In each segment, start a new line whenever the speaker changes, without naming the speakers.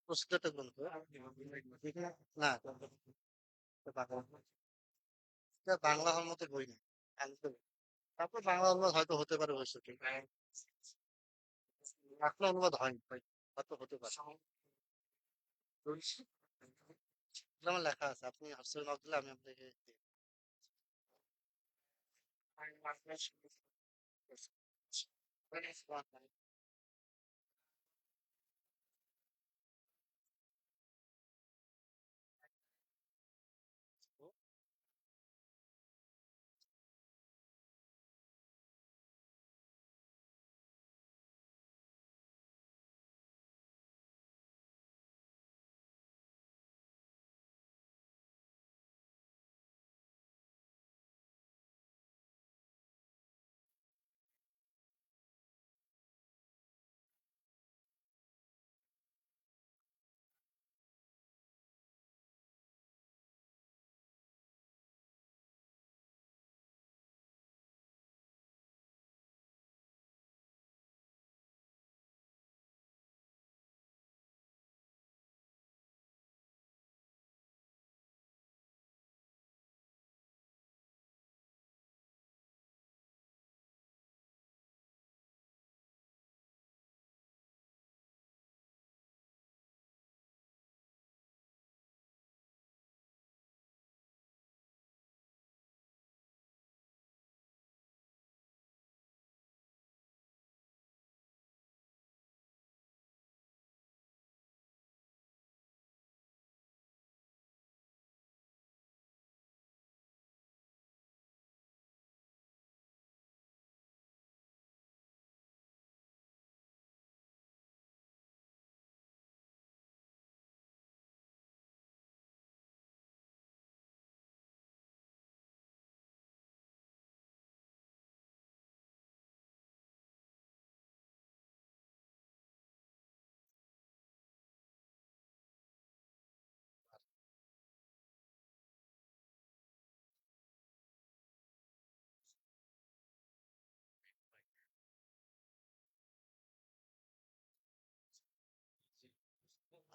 প্রশ্নটা বলবো না, এটা বাংলা হল মতো বই না। তারপর বাংলা অনুবাদ হয়তো হতে পারে অবশ্য, কিন্তু বাংলা অনুবাদ হয়নি ভাই, হয়তো হতে পারে। এটা আমার লেখা আছে, আপনি হোয়াটসঅ্যাপে নক দিলে আমি আপনাকে দিয়ে দেব।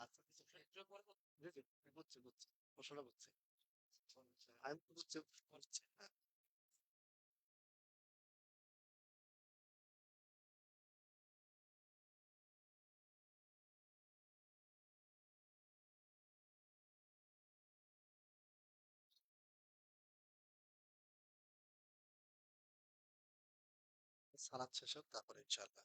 আচ্ছা, জি, জি, বুঝছি, বুঝছি, প্রশ্নটা বুঝছি। আমি বুঝছি, বুঝছি। সালাদ শেষ হোক, তারপরে ইনশাআল্লাহ।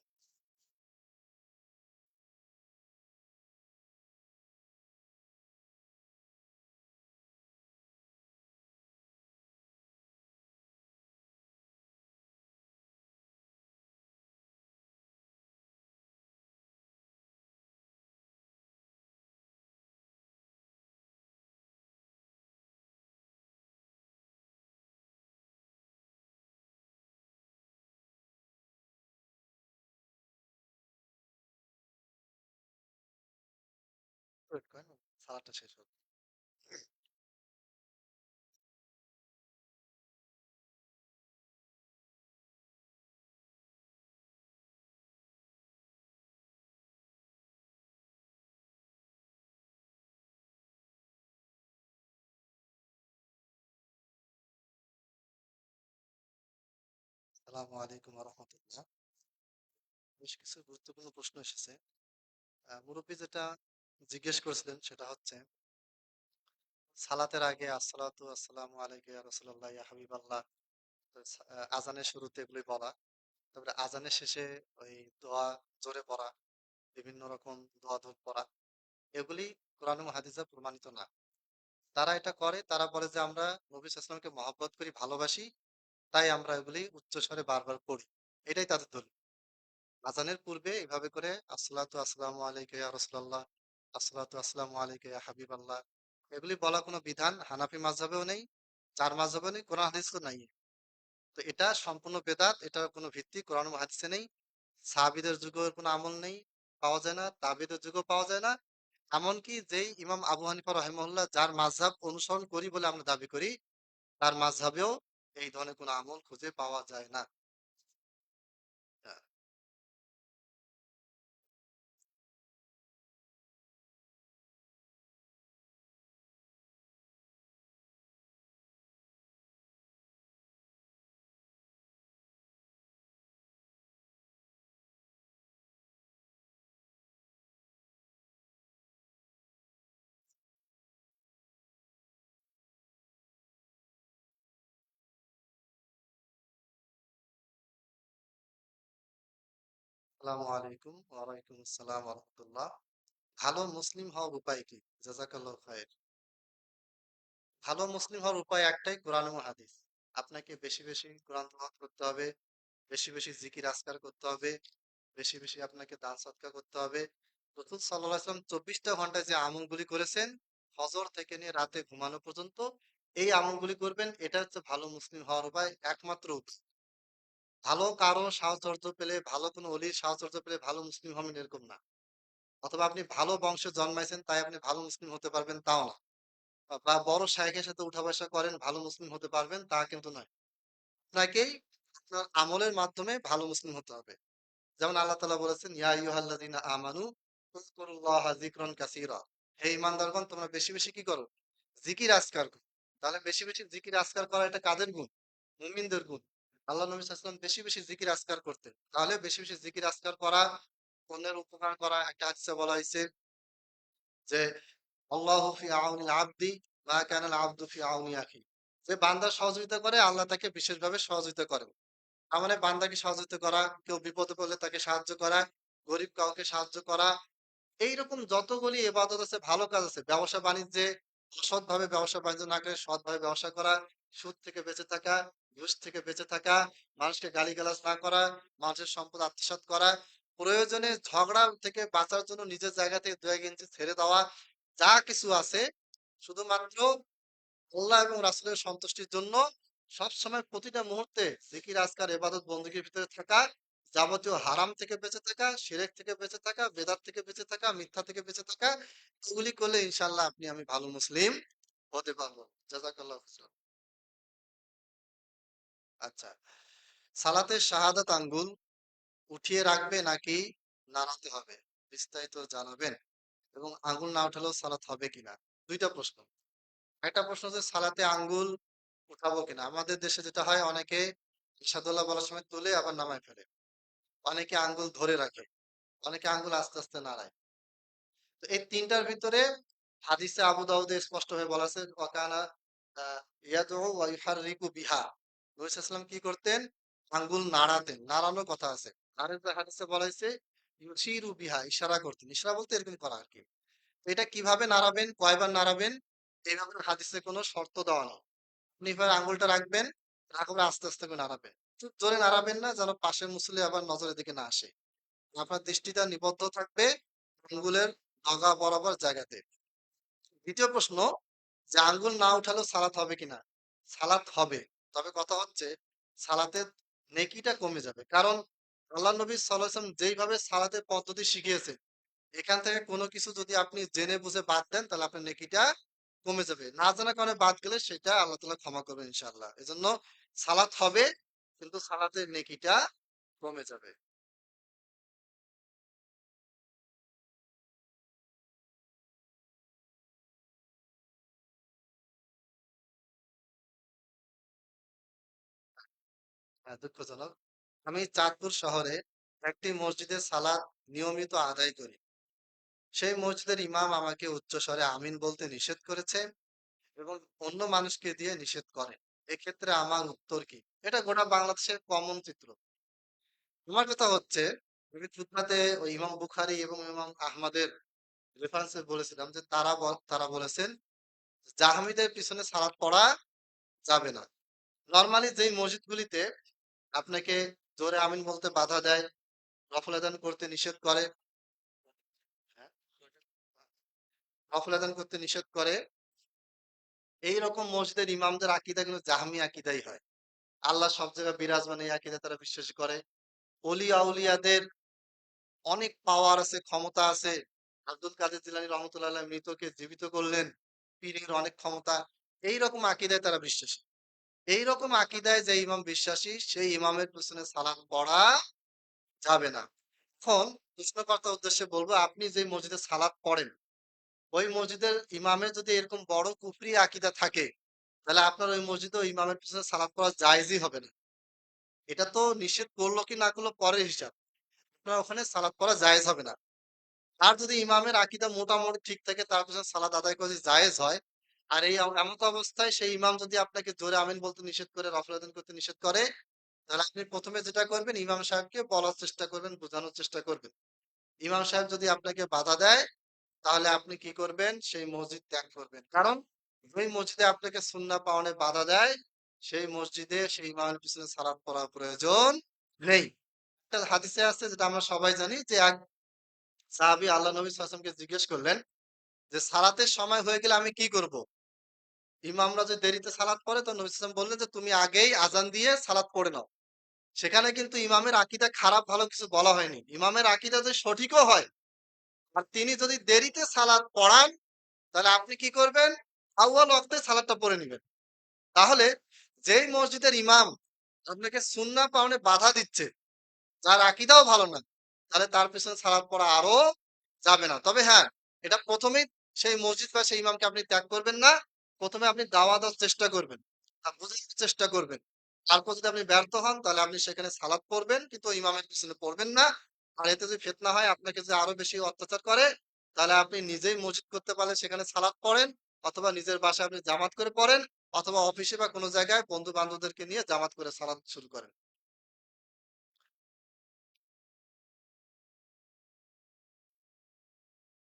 ওয়েট করেন, সালাদটা শেষ হোক। আসসালামু আলাইকুম ওয়া রাহমাতুল্লাহ। বেশ কিছু গুরুত্বপূর্ণ প্রশ্ন এসেছে। মুরব্বী যেটা জিজ্ঞেস করেছিলেন সেটা হচ্ছে, সালাতের আগে আসসালাতু আসসালামু আলাইকা ইয়া রাসূলুল্লাহ ইয়া হাবিবাল্লাহ, আজানের শুরুতে এগুলি বলা, তারপরে আজানের শেষে ওই দোয়া জোরে পড়া, বিভিন্ন রকম দোয়া ধূপ পড়া, এগুলি কোরআন এবং হাদিসে প্রমাণিত না। তারা এটা করে, তারা বলে যে আমরা নবী সাল্লাল্লাহু আলাইহি ওয়াসাল্লামকে মহব্বত করি, ভালোবাসি, তাই আমরা এগুলি উচ্চস্বরে বারবার পড়ি। এটাই তাদের দলিল। আজানের পূর্বে এভাবে করে আসসালাতু আসসালামু আলাইকা ইয়া রাসূলুল্লাহ, আসসালাতু আসসালামু আলাইকা ইয়া হাবিবাল্লাহ, এগুলি বলা কোনো বিধান হানাফি মাযহাবেও নেই, চার মাযহাবেও নেই, কোরআন হাদিসেও নাই। তো এটা সম্পূর্ণ বেদাত, এটার কোনো ভিত্তি কোরআন ও হাদিসে নেই। সাহাবীদের যুগের কোনো আমল নেই, পাওয়া যায় না, তাবিদের যুগেও পাওয়া যায় না। এমনকি যেই ইমাম আবু হানিফা রাহিমাহুল্লাহ যার মাযহাব অনুসরণ করি বলে আমরা দাবি করি, তার মাযহাবেও এই ধরনের কোনো আমল খুঁজে পাওয়া যায় না। হ্যাঁ, আসসালামু আলাইকুম ওয়া আলাইকুম আসসালাম ওয়া রাহমাতুল্লাহ। ভালো মুসলিম হওয়ার উপায় কি? জাযাকাল্লাহু খাইর। ভালো মুসলিম হওয়ার উপায় একটাই, কোরআন এবং হাদিস। আপনাকে বেশি বেশি কোরআন তেলাওয়াত করতে হবে, বেশি বেশি জিকির আজকার করতে হবে, বেশি বেশি আপনাকে দান সদকা করতে হবে। রাসূল সাল্লাল্লাহু আলাইহি ওয়াসাল্লাম 24টা ঘন্টায় যে আমলগুলি করেছেন, ফজর থেকে নিয়ে রাতে ঘুমানো পর্যন্ত এই আমলগুলি করবেন। এটা হচ্ছে ভালো মুসলিম হওয়ার উপায়, একমাত্র উপায়। ভালো কারো সাহচর্য পেলে, ভালো কোনো অলির সাহচর্য পেলে ভালো মুসলিম হবেন এরকম না। অথবা আপনি ভালো বংশে জন্মাইছেন তাই আপনি ভালো মুসলিম হতে পারবেন তাও না। বা বড় শায়েখের সাথে উঠা বসা করেন ভালো মুসলিম হতে পারবেন তা কিন্তু নয়। আপনাকেই আপনার আমলের মাধ্যমে ভালো মুসলিম হতে হবে। যেমন আল্লাহ তাআলা বলেছেন, ইয়া আইয়ুহাল্লাযীনা আমানু উযকুরুল্লাহা যিকরান কাসীরা। হে ঈমানদারগণ, তোমরা বেশি বেশি কি করো? জিকির আজকার করো। তাহলে বেশি বেশি জিকির আজকার করা এটা কাদের গুণ? মুমিনদের গুণ। আল্লাহ নবী সাল্লাল্লাহু আলাইহি ওয়াসাল্লাম বেশি বেশি জিকির আজকার করতেন। তাহলে বেশি বেশি জিকির আজকার করা, অন্যের উপকার করা, একটা হাদিসে বলা হয়েছে যে আল্লাহু ফি আউনিল আবদি মা কানাল আবদু ফি আউনি আখি। যে বান্দা সহযোগিতা করে আল্লাহ তাকে বিশেষভাবে সহযোগিতা করেন। তার মানে বান্দাকে সহযোগিতা করা, কেউ বিপদে পড়লে তাকে সাহায্য করা, গরিব কাউকে সাহায্য করা, এইরকম যতগুলি ইবাদত আছে, ভালো কাজ আছে। ব্যবসা বাণিজ্যে অসৎভাবে ব্যবসা বাণিজ্য না করে সৎভাবে ব্যবসা করা, সুদ থেকে বেঁচে থাকা, ঘুষ থেকে বেঁচে থাকা, মানুষকে গালিগালাজ না করা, মানুষের সম্পদ আত্মসাৎ করা, প্রয়োজনে ঝগড়া থেকে বাঁচার জন্য নিজের জায়গা থেকে ২-১ ইঞ্চি ছেড়ে দেওয়া, যা কিছু আছে শুধুমাত্র আল্লাহ এবং রাসূলের সন্তুষ্টির জন্য সবসময় প্রতিটা মুহূর্তে জিকির আজকার ইবাদত বন্দেগীর ভিতরে থাকা, যাবতীয় হারাম থেকে বেঁচে থাকা, শিরক থেকে বেঁচে থাকা, বেদাত থেকে বেঁচে থাকা, মিথ্যা থেকে বেঁচে থাকা, এগুলি করলে ইনশাআল্লাহ আপনি আমি ভালো মুসলিম হতে পারবো। জাযাকাল্লাহু খাইরান। আচ্ছা। সালাতে শাহাদাত আঙ্গুল উঠিয়ে রাখবে নাকি নাড়াতে হবে? বিস্তারিত জানাবেন। এবং আঙ্গুল না উঠালেও সালাত হবে কিনা? ২ টা প্রশ্ন। একটা প্রশ্ন হচ্ছে সালাতে আঙ্গুল উঠাবো কিনা? আমাদের দেশে যেটা হয়, অনেকে ইরশাদুল্লাহ বলার সময় তুলে আবার নামায় ফেলে। অনেকে আঙ্গুল ধরে রাখে। অনেকে আঙ্গুল আস্তে আস্তে নাড়ায়। তো এই ৩ টার ভিতরে হাদিসে আবু দাউদে স্পষ্টভাবে বলা আছে ওয়াকানা আ ইয়াদউ ওয়া ইউহাররিকু বিহা। নবী সাল্লাল্লাহু আলাইহি ওয়াসাল্লাম কি করতেন? আঙ্গুল নাড়াতেন। নাড়ানোর কথা আছে। আরেকটা হাদিসে বলা হয়েছে ইউশিরু বিহা, ইশারা করতেন। ইশারা বলতে এরকম করা আরকি। এটা কিভাবে নাড়াবেন, কয়বার নাড়াবেন, এইভাবে হাদিসে কোনো শর্ত দেওয়া নেই। আপনি এভাবে আঙ্গুলটা রাখবেন, রাখার পরে আস্তে আস্তে করে নাড়াবেন। খুব জোরে নাড়াবেন না যেন পাশের মুসল্লি আবার নজরের দিকে না আসে। আপনার দৃষ্টিটা নিবদ্ধ থাকবে আঙ্গুলের ডগা বরাবর জায়গাতে। দ্বিতীয় প্রশ্ন, যে আঙ্গুল না উঠালেও সালাত হবে কিনা? সালাত হবে। তবে কথা হচ্ছে সালাতের নেকিটা কমে যাবে। কারণ আল্লাহ নবী সাল্লাল্লাহু আলাইহি ওয়াসাল্লাম যেইভাবে সালাতের পদ্ধতি শিখিয়েছে, এখান থেকে কোনো কিছু যদি আপনি জেনে বুঝে বাদ দেন তাহলে আপনার নেকিটা কমে যাবে। না জানার কারণে বাদ গেলে সেটা আল্লাহ তাআলা ক্ষমা করবেন ইনশাআল্লাহ। এজন্য সালাত হবে, কিন্তু সালাতের নেকিটা কমে যাবে। দুঃখজনক। আমি চাঁদপুর শহরে একটি মসজিদে সালাত নিয়মিত আদায় করি। সেই মসজিদের ইমাম আমাকে উচ্চস্বরে আমিন বলতে নিষেধ করেছে এবং অন্য মানুষকে দিয়ে নিষেধ করেন। এক্ষেত্রে আমার উত্তর কি? এটা গোটা বাংলাদেশের কমন চিত্র। আমার কথা হচ্ছে, আমি খুতবাতে ওই ইমাম বুখারী এবং ইমাম আহমদের রেফারেন্সে বলেছিলাম যে তারা বলেছেন জাহামীদের পিছনে সালাত পড়া যাবে না। নরমালি যেই মসজিদগুলিতে আপনাকে জোরে আমিন বলতে বাধা দেয়, নফল আদান করতে নিষেধ করে, হ্যাঁ, নফল আদান করতে নিষেধ করে, এইরকম মসজিদের ইমামদের আকীদা কিন্তু জাহমি আকীদাই হয়। আল্লাহ সব জায়গায় বিরাজমান, এই আকীদা তারা বিশ্বাস করে। অলি আউলিয়াদের অনেক পাওয়ার আছে, ক্ষমতা আছে। আব্দুল কাদের জিলানী রহমতুল্লাহ আলাইহ মৃতকে জীবিত করলেন। পীরের অনেক ক্ষমতা। এইরকম আকীদায় তারা বিশ্বাসী। এইরকম আকীদায় যে ইমাম বিশ্বাসী, সেই ইমামের পেছনে সালাত পড়া যাবে না। এখন প্রশ্নকর্তার উদ্দেশ্যে বলবো, আপনি যে মসজিদে সালাত পড়েন, ওই মসজিদের ইমামের যদি এরকম বড় কুফরি আকীদা থাকে, তাহলে আপনার ওই মসজিদে ওই ইমামের পিছনে সালাত পড়া জায়েজই হবে না। এটা তো নিষেধ করলো কি না করলো পরের হিসাব। আপনার ওখানে সালাত পড়া জায়েজ হবে না। আর যদি ইমামের আকীদা মোটামুটি ঠিক থাকে, তার পিছনে সালাত আদায় করা যদি জায়েজ হয়, আর এই এমত অবস্থায় সেই ইমাম যদি আপনাকে জোরে আমিন বলতে নিষেধ করে, রফল আদান করতে নিষেধ করে, তাহলে আপনি প্রথমে যেটা করবেন, ইমাম সাহেবকে বলার চেষ্টা করবেন, বোঝানোর চেষ্টা করবেন। ইমাম সাহেব যদি আপনাকে বাধা দেয়, তাহলে আপনি কি করবেন? সেই মসজিদ ত্যাগ করবেন। কারণ যেই মসজিদে আপনাকে সুন্নাহ পালনে বাধা দেয়, সেই মসজিদে সেই ইমামের পিছনে সালাত পড়ার প্রয়োজন নেই। একটা হাদিসে আছে, যেটা আমরা সবাই জানি, যে এক সাহাবী আল্লাহ নবী সাল্লাল্লাহু আলাইহি ওয়াসাল্লামকে জিজ্ঞেস করলেন যে সালাতের সময় হয়ে গেলে আমি কি করব? ইমামরা যে দেরিতে সালাত পড়ে, তো নবী সাল্লাল্লাহু আলাইহি ওয়াসাল্লাম বললেন যে তুমি আগেই আজান দিয়ে সালাত পড়ে নাও। সেখানে কিন্তু ইমামের আকীদা খারাপ ভালো কিছু বলা হয়নি। ইমামের আকীদা যদি সঠিকও হয়, আর তিনি যদি দেরিতে সালাত পড়ান, তাহলে আপনি কি করবেন? আউয়াল ওয়াক্তে সালাতটা পড়ে নিবেন। তাহলে যেই মসজিদের ইমাম আপনাকে সুন্নাহ পালনে বাধা দিচ্ছে, যার আকীদাও ভালো না, তাহলে তার পেছনে সালাত পড়া আরো যাবে না। তবে হ্যাঁ, এটা প্রথমেই সেই মসজিদ বা সেই ইমামকে আপনি ত্যাগ করবেন না। প্রথমে আপনি দাওয়াত দেওয়ার চেষ্টা করবেন, বোঝানোর চেষ্টা করবেন। তারপর যদি আপনি ব্যর্থ হন, তাহলে আপনি সেখানে সালাত পড়বেন, কিন্তু ওই ইমামের পিছনে পড়বেন না। আর এতে যদি ফিতনা হয়, আপনাকে যদি আরো বেশি অত্যাচার করে, তাহলে আপনি নিজেই মসজিদ করতে পারলে সেখানে সালাত পড়েন, অথবা নিজের বাসায় আপনি জামাত করে পড়েন, অথবা অফিসে বা কোনো জায়গায় বন্ধু বান্ধবদেরকে নিয়ে জামাত করে সালাত শুরু করেন।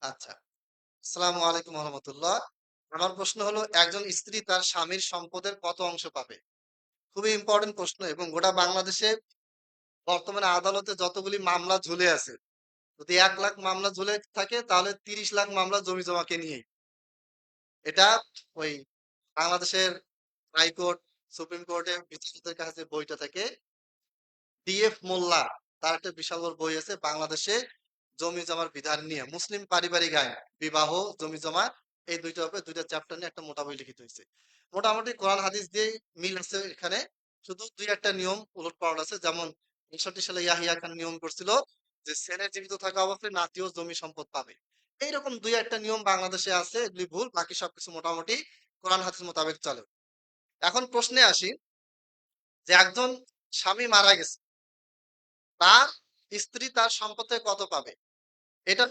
আচ্ছা, আসসালামু আলাইকুম রহমতুল্লাহ। আমার প্রশ্ন হলো, একজন স্ত্রী তার স্বামীর সম্পদের কত অংশ পাবে? খুবই ইম্পর্টেন্ট প্রশ্ন, এবং গোটা বাংলাদেশে বর্তমানে আদালতে যতগুলি মামলা ঝুলে আছে, যদি 1 লাখ মামলা ঝুলে থাকে, তাহলে 30 লাখ মামলা জমি জমাকে নিয়ে। এটা ওই বাংলাদেশের হাইকোর্ট, সুপ্রিম কোর্টে বিচারকদের কাছে যে বইটা থাকে, ডিএফ মোল্লা, তার একটা বিশাল বড় বই আছে বাংলাদেশে জমি জমার বিধান নিয়ে, মুসলিম পারিবারিক আইন, বিবাহ, জমি জমা, এই দুইটা হবে, দুইটা চ্যাপ্টার নিয়ে একটা মোটা বই লিখিত হয়েছে। মোটামুটি কোরআন হাদিস দিয়ে মিল আছে এখানে। শুধু দুই একটা নিয়ম উলট পালট আছে, যেমন 61 সালে ইয়াহিয়া খান নিয়ম করছিল যে ছেলে জীবিত থাকা অবস্থায় নাতিও জমি সম্পদ পাবে। এইরকম দুই একটা নিয়ম বাংলাদেশে আছে, এগুলি ভুল, বাকি সবকিছু মোটামুটি কোরআন হাদিস মোতাবেক চলে। এখন প্রশ্নে আসি, যে একজন স্বামী মারা গেছে, তার স্ত্রী তার সম্পদে কত পাবে? এটা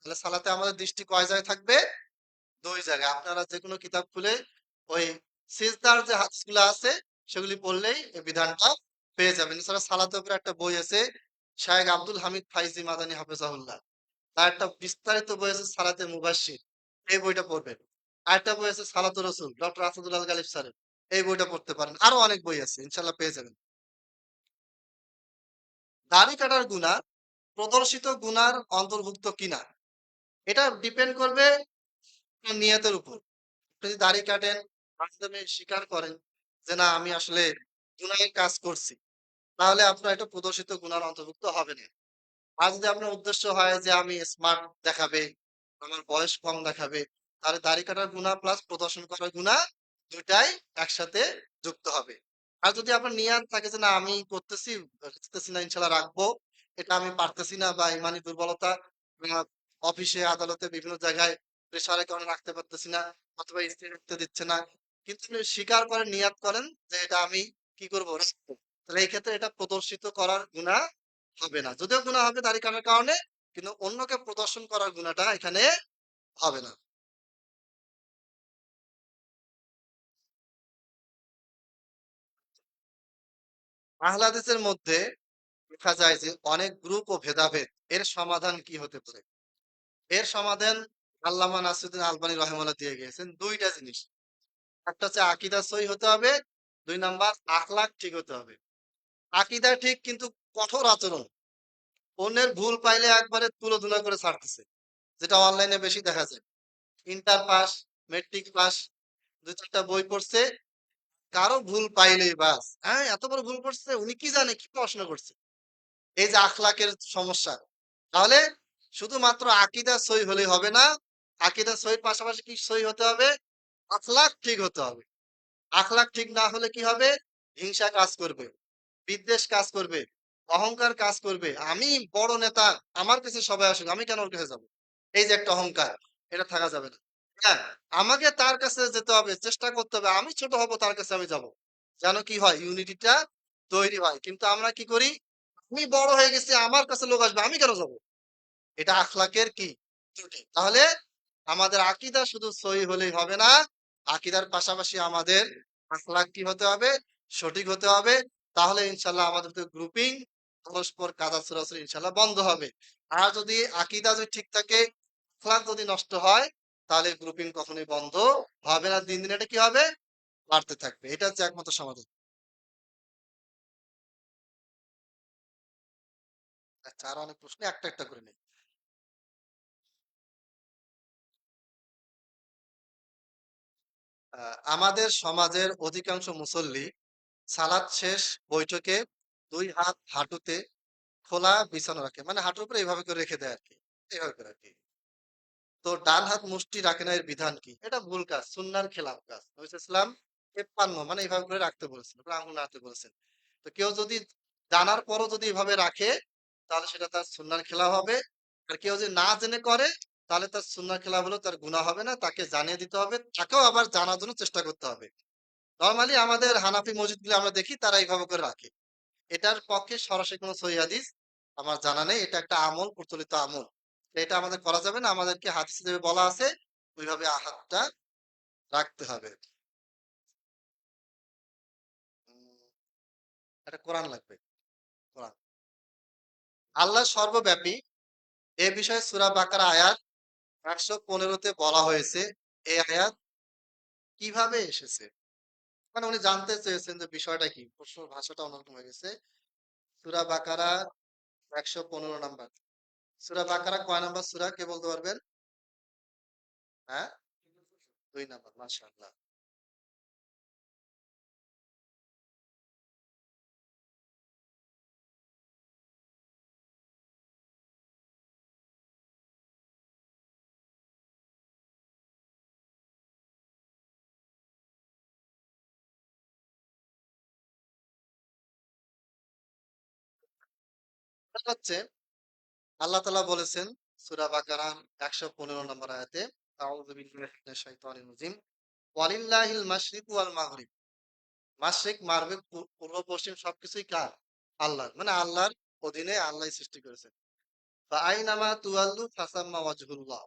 তাহলে সালাতে আমাদের দৃষ্টি কয় জায়গায় থাকবে? দুই জায়গায়। আপনারা যে কোনো কিতাব খুলে ওই সিজদার যে হাদিসগুলো আছে, সেগুলি পড়লেই এই বিধানটা পেয়ে যাবেন। এছাড়া সালাতের উপরে একটা বই আছে, শায়েখ আব্দুল হামিদ ফাইজি মাদানী হাফেজাহুল্লাহ, তার একটা বিস্তারিত বই আছে সালাতে মুবাশশির, এই বইটা পড়বেন। আরেকটা বই আছে সালাতুর রাসূল, ডক্টর আসাদুল্লাহ গালিব স্যারের, এই বইটা পড়তে পারেন। আরো অনেক বই আছে, ইনশাআল্লাহ পেয়ে যাবেন। দাড়ি কাটার গুনাহ প্রদর্শিত গুনার অন্তর্ভুক্ত কিনা এটা ডিপেন্ড করবে আপনার নিয়তের উপর। আপনি যদি দাড়ি কাটেন, বাস্তবে স্বীকার করেন যে না আমি আসলে গুনাহের কাজ করছি, তাহলে আপনার এটা প্রদর্শিত গুনার অন্তর্ভুক্ত হবে না। আর যদি আপনার উদ্দেশ্য হয় যে আমি স্মার্ট দেখাবে, আমার বয়স কম দেখাবে, তাহলে দাড়ি কাটার গুনাহ প্লাস প্রদর্শন করার গুনাহ দুটাই একসাথে যুক্ত হবে। আর যদি আপনার নিয়ত থাকে যে না আমি করতেছি, বুঝতেছি না ইনশাল্লাহ রাখবো, এটা আমি পারতেছি না বা ইমানি দুর্বলতা, আহ, অফিসে আদালতে বিভিন্ন জায়গায় প্রেশারের কারণে রাখতে পারতেছি না, অথবা স্ত্রী রাখতে দিচ্ছে না, কিন্তু আপনি স্বীকার করেন, নিয়ত করেন যে এটা আমি কি করবো, রাখবো, তাহলে এই ক্ষেত্রে এটা প্রদর্শিত করার গুনাহ হবে না। যদিও গুনাহ হবে দাড়ি কাটার কারণে, কিন্তু অন্যকে প্রদর্শন করার গুনাহটা এখানে হবে না। আহলে হাদিসের মধ্যে দেখা যায় যে অনেক গ্রুপ ও ভেদাভেদ, এর সমাধান কি হতে পারে? এর সমাধান আল্লামা নাসিরউদ্দিন আলবানী রাহিমাহুল্লাহ দিয়ে গিয়েছেন দুইটা জিনিস। একটা হচ্ছে আকীদা সহি হতে হবে, দুই নাম্বার আখলাক ঠিক হতে হবে। আকীদা ঠিক কিন্তু কঠোর আচরণ, অন্যের ভুল পাইলে একবারে তুলোধুলা করে ছাড়তেছে, যেটা অনলাইনে বেশি দেখা যায়। ইন্টার পাস, মেট্রিক পাস, দুই চারটা বই পড়ছে, কারো ভুল পাইলেই বাস, হ্যাঁ এত বড় ভুল করছে, উনি কি জানে কি পড়াশোনা করছে। এই যে আখলাকের সমস্যা। তাহলে শুধুমাত্র আকীদা সহি হলেই হবে না, আকীদা সহির পাশাপাশি কি সহি হতে হবে? আখলাক ঠিক হতে হবে। আখলাক ঠিক না হলে কি হবে? হিংসা কাজ করবে, বিদ্বেষ কাজ করবে, অহংকার কাজ করবে। আমি বড় নেতা, আমার কাছে সবাই আসুক, আমি কেন ওর কাছে যাবো, এই যে একটা অহংকার, এটা থাকা যাবে না। হ্যাঁ, আমাকে তার কাছে যেতে হবে, চেষ্টা করতে হবে, আমি ছোট হব তার কাছে আমি যাব, যেন কি হয় ইউনিটিটা তৈরি হয়। কিন্তু আমরা কি করি, আমি বড় হয়ে গেছি, আমার কাছে লোক আসবে, আমি কেন যাব, এটা আখলাকের কি ত্রুটি। তাহলে আমাদের আকীদা শুধু সহি হলেই হবে না, আকীদার পাশাপাশি আমাদের আখলাক কি হতে হবে, সঠিক হতে হবে। তাহলে ইনশাল্লাহ আমাদের গ্রুপিং, পরস্পর কাদা ছোড়াছুড়ি ইনশাল্লাহ বন্ধ হবে। আর যদি আকীদা যদি ঠিক থাকে, আখলাক যদি নষ্ট হয়, তাহলে গ্রুপিং কখনোই বন্ধ হবে না, দিন দিন এটা কি হবে, বাড়তে থাকবে। এটা হচ্ছে একমাত্র সমাধান। আচ্ছা, আর অনেক প্রশ্ন, একটা একটা করে নিই। আমাদের সমাজের অধিকাংশ মুসল্লি সালাত শেষ বৈঠকে দুই হাত হাঁটুতে খোলা বিছানো রাখে, মানে হাঁটুর উপরে এইভাবে করে রেখে দেয় আর কি, এইভাবে করে আর কি। তো ডান হাত মুষ্টি রাখে না, এর বিধান কি? এটা ভুল কাজ, সুন্নাহর খেলাফ কাজ। নবী সাল্লাল্লাহু আলাইহি ওয়াসাল্লাম 53 মানে এইভাবে করে রাখতে বলেছেন, উপরে আঙ্গুল নাড়তে বলেছেন। তো কেউ যদি জানার পরও যদি এভাবে রাখে, তাহলে সেটা তার সুন্নাহর খেলাফ হবে। আর কেউ যদি না জেনে করে, তাহলে তার সুন্নাহর খেলাফ হলেও তার গুনাহ হবে না, তাকে জানিয়ে দিতে হবে, তাকেও আবার জানার জন্য চেষ্টা করতে হবে। নরমালি আমাদের হানাফি মসজিদগুলো আমরা দেখি তারা এইভাবে করে রাখে। এটার পক্ষে সরাসরি কোনো সহিহ হাদিস আমার জানা নেই, এটা একটা আমল, প্রচলিত আমল। এটা আমাদের করা যাবে না, আমাদেরকে হাদিসে যেভাবে বলা আছে ওইভাবে হাতটা রাখতে হবে। উম, এটা কোরআন লাগবে, কোরআন। আল্লাহ সর্বব্যাপী, এ বিষয়ে সূরা বাকারা আয়াত 115-তে বলা হয়েছে। এই আয়াত কিভাবে এসেছে? মানে উনি জানতে চেয়েছেন যে বিষয়টা কি, প্রশ্ন ভাষাটা অন্যরকম হয়ে গেছে। সূরা বাকারা 115 নাম্বার। সূরা বাকারা কয় নাম্বার সূরা, কে বলতে পারবেন? হ্যাঁ, 2 নাম্বার, মাশাআল্লাহ। এটা হচ্ছে আল্লাহ তাআলা বলেছেন সূরা বাকারার 115 নম্বর আয়াতে, আউযু বিল্লাহি মিনাশ শাইতানির রাজিম, ওয়ালিল্লাহিল মাশরিকু ওয়াল মাগরিব। মাশরিক, মাগরিব, পূর্ব পশ্চিম সবকিছুই কার? আল্লাহর। মানে আল্লাহর অধীনে, আল্লাহই সৃষ্টি করেছেন। ফা আইনামা তুওয়াল্লু ফাসাম্মা ওয়াজহুল্লাহ।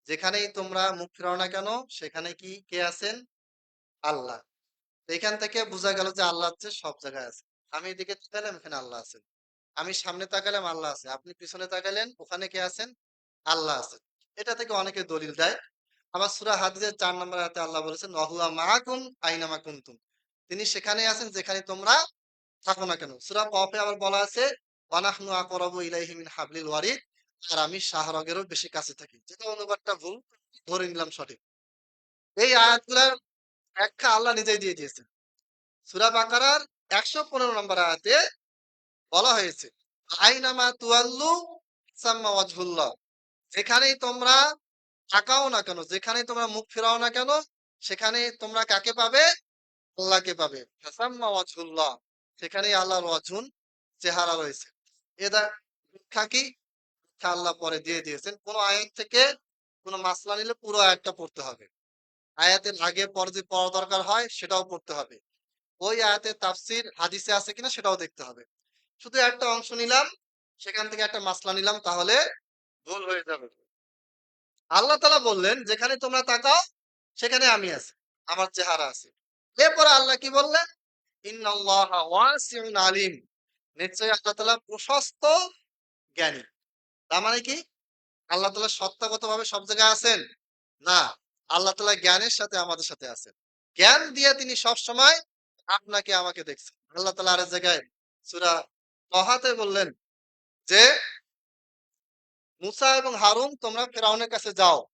যেখানেই তোমরা মুখ ফিরাও না কেন, সেখানে কি কে আছেন? আল্লাহ। তো এখান থেকে বোঝা গেল যে আল্লাহ হচ্ছে সব জায়গায় আছে। আমি এদিকে তাকালাম, এখানে আল্লাহ আছেন। আমি সামনে তাকালাম, আল্লাহ আছে। আপনি পিছনে তাকালেন, ওখানে কে আছেন? আল্লাহ আছেন। এটা থেকে অনেকে দলিল দেয়। আবার সূরা হাদীদের ৪ নম্বর আয়াতে আল্লাহ বলেছেন, "ওয়া হুয়া মাআকুম আইনামা কুনতুম।" তিনি সেখানেই আছেন যেখানে তোমরা থাকো না কেন। সূরা কফে আবার বলা আছে, "ওয়া নাহনু আকরাবু ইলাইহি মিন হাবলিল ওয়ারিদ।" আর আমি শাহরগেরও বেশি কাছে থাকি। যেটা অনুবাদটা ভুল, ধরে নিলাম সঠিক। এই আয়াতগুলার ব্যাখ্যা আল্লাহ নিজেই দিয়ে দিয়েছেন। সূরা বাকারার ১১৫ নম্বর আয়াতে বলা হয়েছে, "আইনামা তুওয়াল্লু সাম্মা ওয়াজহুল্লাহ।" যেখানেই তোমরা তাকাও না কেন, যেখানেই তোমরা মুখ ফেরাও না কেন, সেখানে তোমরা কাকে পাবে? আল্লাহকে পাবে। ফাসাম্মা ওয়াজহুল্লাহ। সেখানেই আল্লাহর ওয়াজহুন চেহারা রয়েছে। এদা ব্যাখ্যা কি? ব্যাখ্যা আল্লাহ পরে দিয়ে দিয়েছেন। কোন আয়াত থেকে কোন মাসলা নিলে পুরো আয়াতটা পড়তে হবে। আয়াতের আগে পরে যে পড়া দরকার হয় সেটাও পড়তে হবে। ওই আয়াতের তাফসীর হাদিসে আছে কিনা সেটাও দেখতে হবে। শুধু একটা অংশ নিলাম, সেখান থেকে একটা মাসলা নিলাম, তাহলে ভুল হয়ে যাবে। আল্লাহ তাআলা বললেন, যেখানে তোমরা তাকাও সেখানে আমি আছি। আমার চেহারা আছে। এরপরে আল্লাহ কি বললেন? ইন্নাল্লাহা ওয়াসিউন আলিম। নিশ্চয়ই আল্লাহ তাআলা প্রশস্ত জ্ঞানী। তার মানে কি? আল্লাহ তাআলা সত্তাগতভাবে সব জায়গায় আছেন? না। আল্লাহ তাআলা জ্ঞানের সাথে আমাদের সাথে আছেন। জ্ঞান দিয়ে তিনি সবসময় আপনাকে আমাকে দেখছেন। আল্লাহ তাআলা আরেক জায়গায় সূরা তহাতে বললেন যে, মুসা এবং হারুন তোমরা ফেরাউনের কাছে যাও।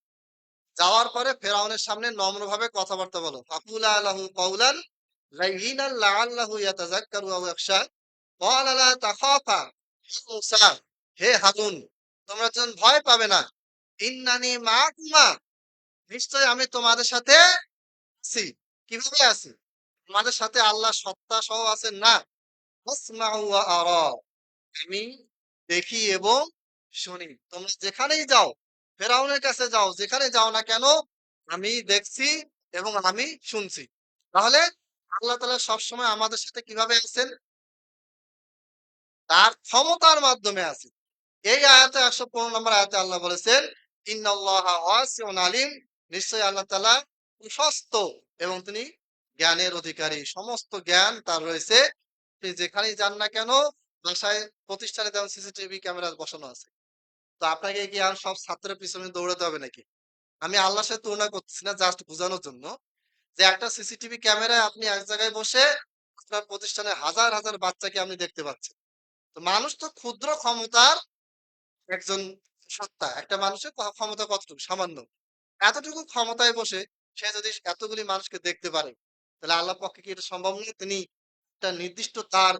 যাওয়ার পরে ফেরাউনের সামনে নম্রভাবে কথাবার্তা বলো। ফাকুলা লাহু কওলান লাইয়িনান লাআল্লাহু ইয়াতাযাক্কারু আও ইয়াখশা। ক্বালা লা তাখাফা। হে মূসা, হে হারুন, তোমরা যেন ভয় পাবে না। ইন্নানি মাআকুমা। নিশ্চয়ই আমি তোমাদের সাথে আছি। কিভাবে আছি? তোমাদের সাথে আল্লাহ সত্তা সহ আছেন না। আসমাউ ওয়া আরা। আমি দেখি এবং শুনি। তোমরা যেখানেই যাও, ফেরাউনের কাছে যাও, যেখানে যাও না কেন, আমি দেখছি এবং আমি শুনছি। তাহলে আল্লাহ তাআলা সবসময় আমাদের সাথে কিভাবে আছেন? তার ক্ষমতার মাধ্যমে আছেন। এই আয়াতে ১১৫ নম্বর আয়াতে আল্লাহ বলেছেন, ইন্নাল্লাহা ওয়াসিউন আলিম। নিশ্চয়ই আল্লাহ তাআলা প্রশস্ত এবং তিনি জ্ঞানের অধিকারী। সমস্ত জ্ঞান তার রয়েছে। আপনি যেখানেই যান না কেন, বাসায় প্রতিষ্ঠানে যেমন সিসিটিভি ক্যামেরা বসানো আছে। তো আপনাকে কি আর সব ছাত্রের পিছনে দৌড়াতে হবে নাকি? আমি আল্লাহর সাথে তুলনা করতেছি না, জাস্ট বোঝানোর জন্য যে একটা সিসিটিভি ক্যামেরায় আপনি এক জায়গায় বসে আপনার প্রতিষ্ঠানে হাজার হাজার বাচ্চাকে আপনি দেখতে পাচ্ছেন। তো মানুষ তো ক্ষুদ্র ক্ষমতার একজন সত্তা। একটা মানুষের ক্ষমতা কতটুকু? সামান্য। এতটুকু ক্ষমতায় বসে সে যদি এতগুলি মানুষকে দেখতে পারে, তাহলে আল্লাহর পক্ষে কি এটা সম্ভব নয়? তিনি একটা নির্দিষ্ট তার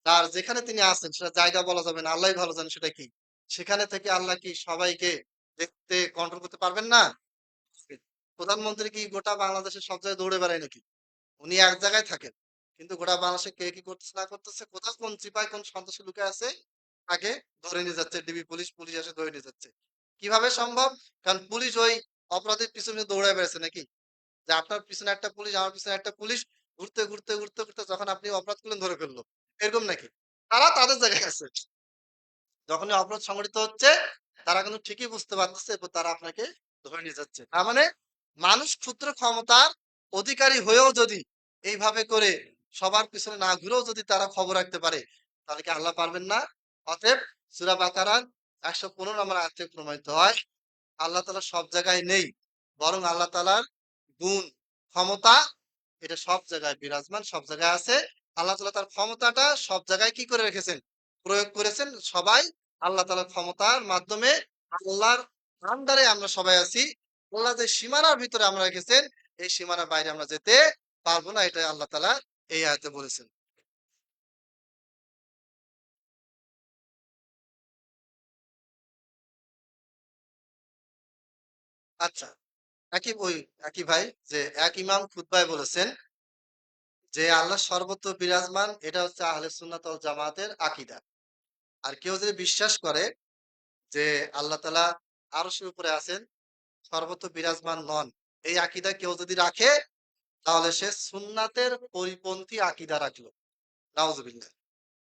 তার যেখানে তিনি আছেন সেটা জায়গা বলা যাবে না। আল্লাহই ভালো জানেন সেটা কি। সেখানে থেকে আল্লাহ কি সবাইকে দেখতে কন্ট্রোল করতে পারবেন না? প্রধানমন্ত্রী কি গোটা বাংলাদেশের সব জায়গায় দৌড়ে বেড়ায় নাকি? উনি এক জায়গায় থাকেন। কিন্তু গোটা বাংলাদেশে কে কি করতেছে না করতেছে, কোথাও কোন চিপায় কোন সন্ত্রাসী লুকায় আছে, তাকে ধরে নিয়ে যাচ্ছে ডিবি পুলিশ, পুলিশ এসে ধরে নিয়ে যাচ্ছে। কিভাবে সম্ভব? কারণ পুলিশ ওই অপরাধীর পিছনে দৌড়ায় বেড়াচ্ছে নাকি? যে আপনার পিছনে একটা পুলিশ, আমার পিছনে একটা পুলিশ, ঘুরতে, ঘুরতে, ঘুরতে, ঘুরতে যখন আপনি অপরাধ করলেন ধরে ফেললো। এরকম নাকি? তারা তাদের জায়গায় আছে। যখনই অপরাধ সংঘটিত হচ্ছে, তারা কিন্তু ঠিকই বুঝতে পারতেছে এরপর তারা আপনাকে ধরে নিয়ে যাচ্ছে। তার মানে মানুষ ক্ষুদ্র ক্ষমতার অধিকারী হয়েও যদি এইভাবে করে সবার পিছনে না ঘুরেও যদি তারা খবর রাখতে পারে, তাহলে কি আল্লাহ পারবেন না? অতএব সূরা বাকারার ১১৫ নম্বর আয়াত থেকে প্রমাণিত হয়, আল্লাহ তাআলা সব জায়গায় নেই। বরং আল্লাহ তাআলার গুণ, ক্ষমতা এটা সব জায়গায় বিরাজমান, সব জায়গায় আছে। আল্লাহ তাআলা তার ক্ষমতাটা সব জায়গায় কি করে রেখেছেন? প্রয়োগ করেছেন। সবাই আল্লাহ তাআলার ক্ষমতার মাধ্যমে আল্লাহর আন্ডারে আমরা সবাই আছি। আল্লাহ যে সীমানার ভিতরে আমরা রেখেছেন, এই সীমানার বাইরে আমরা যেতে পারব না। এটাই আল্লাহ তাআলা এই আয়াতে বলেছেন। আচ্ছা, একই ভাই যে এক ইমাম খুতবায় বলেছেন যে আল্লাহ সর্বত্র বিরাজমান, এটা হচ্ছে আহলে সুন্নাত ওয়াল জামাতের আকীদা। আর কেউ যদি বিশ্বাস করে যে আল্লাহ তাআলা আরশের উপরে আছেন, সর্বত্র বিরাজমান নন, এই আকীদা কেউ যদি রাখে, তাহলে সে সুন্নাতের পরিপন্থী আকীদা রাখলো। নাউজুবিল্লাহ।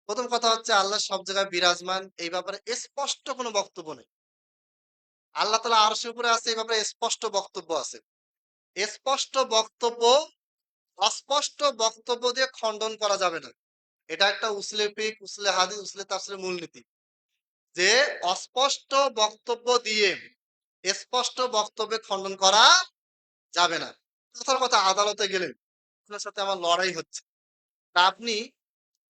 প্রথম কথা হচ্ছে আল্লাহ সব জায়গায় বিরাজমান, এই ব্যাপারে স্পষ্ট কোনো বক্তব্য নেই। আল্লাহ তাআলা আরশের উপরে আছে, এই ব্যাপারে স্পষ্ট বক্তব্য আছে। স্পষ্ট বক্তব্য অস্পষ্ট বক্তব্য দিয়ে খণ্ডন করা যাবে না। এটা একটা উসলে ফিক, উসলে হাদিস, উসলে তাফসীরের মূলনীতি। যে অস্পষ্ট বক্তব্য দিয়ে স্পষ্ট বক্তব্যে খণ্ডন করা যাবে না। কথার কথা আদালতে গেলেন, আপনার সাথে আমার লড়াই হচ্ছে। তা আপনি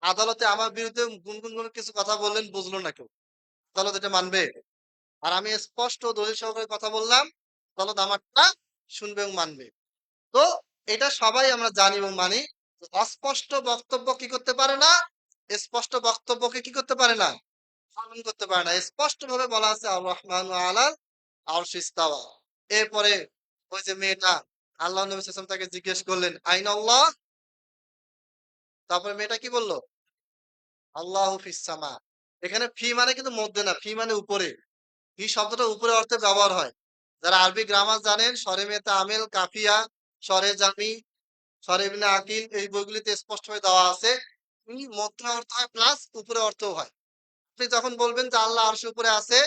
আদালতে আমার বিরুদ্ধে গুনগুন করে কিছু কথা বললেন, বুঝলো না কেউ। আদালত এটা মানবে? আর আমি স্পষ্ট দলিল সহকারে কথা বললাম, আদালত আমারটা শুনবে এবং মানবে। তো এটা সবাই আমরা জানি এবং মানি। অস্পষ্ট বক্তব্য কি করতে পারে না? স্পষ্ট বক্তব্যকে কি করতে পারে না? খণ্ডন করতে পারে না। স্পষ্টভাবে বলা আছে আর রহমানু আলাল আরশি ইস্তাওয়া। এরপরে ওই যে মেয়েটা আল্লাহ নবী সাল্লাল্লাহু আলাইহি ওয়াসাল্লাম তাকে জিজ্ঞেস করলেন, আইন আল্লাহ? তারপরে মেয়েটা কি বলল? আল্লাহু ফিস সামা। এখানে ফি মানে কিন্তু মধ্যে না, ফি মানে উপরে। ফি শব্দটা উপরে অর্থে ব্যবহার হয়। যারা আরবি গ্রামার জানেন, সরে মেতা আমেল, কাফিয়া, সরে জামি, সরে ইবনে আকিল এই বইগুলিতে স্পষ্টভাবে দেওয়া আছে। ফি মধ্যে অর্থ হয় প্লাস উপরে অর্থও হয়। আপনি যখন বলবেন যে আল্লাহ আরশের উপরে আছে,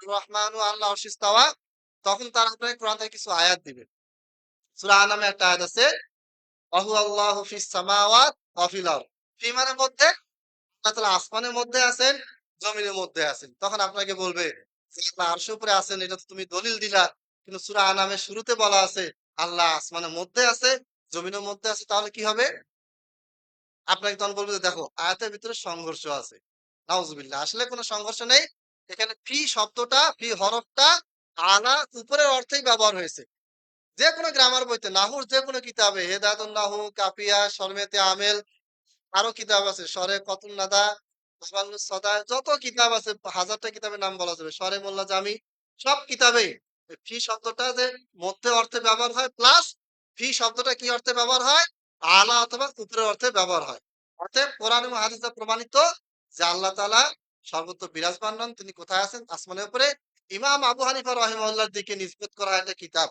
রহমানু আল্লাহ আরশি ইস্তাওয়া, তখন তারা আপনাকে কোরআন থেকে কিছু আয়াত দিবে। সূরা আনামে একটা আয়াত আছে, ওয়াহু আল্লাহু ফিস সামাওয়াত ওয়া ফিল আরদ। ফি মানে মধ্যে, আল্লাহ তাআলা আসমানের মধ্যে আছেন, জমিনের মধ্যে আছেন। তখন আপনাকে বলবে যে আল্লাহ আরশের উপরে আছেন, এটা তো তুমি দলিল দিলা। কিন্তু সূরা আনামের শুরুতে বলা আছে আল্লাহ আসমানের মধ্যে আছে, জমিনের মধ্যে আছে, তাহলে কি হবে? আপনাকে তখন বলবে যে দেখো আয়াতের ভিতরে সংঘর্ষ আছে। নাউজুবিল্লাহ। আসলে কোনো সংঘর্ষ নেই। এখানে ফি শব্দটা, ফি হরফটা আলা উপরের অর্থেই ব্যবহার হয়েছে। যেকোনো গ্রামার বইতে, নাহুর যেকোনো কিতাবে, হেদায়াতুন নাহু, কাফিয়া, শরমেতে আমেল, আরো কিতাব আছে, শরে কতুন নাদা, বাবানুস সদা, যত কিতাব আছে, হাজারটা কিতাবের নাম বলা যাবে, শরে মোল্লা জামি, সব কিতাবেই ফি শব্দটা যে মধ্যে অর্থে ব্যবহার হয়, প্লাস ফি শব্দটা কি অর্থে ব্যবহার হয়? আলা অথবা উপরের অর্থে ব্যবহার হয়। অর্থাৎ কোরআন এবং হাদিসে প্রমাণিত যে আল্লাহ তাআলা সর্বত্র বিরাজমান নন, তিনি কোথায় আছেন? আসমানের উপরে। ইমাম আবু হানিফা রাহিমাহুল্লাহর দিকে নিসবত করা একটা কিতাব।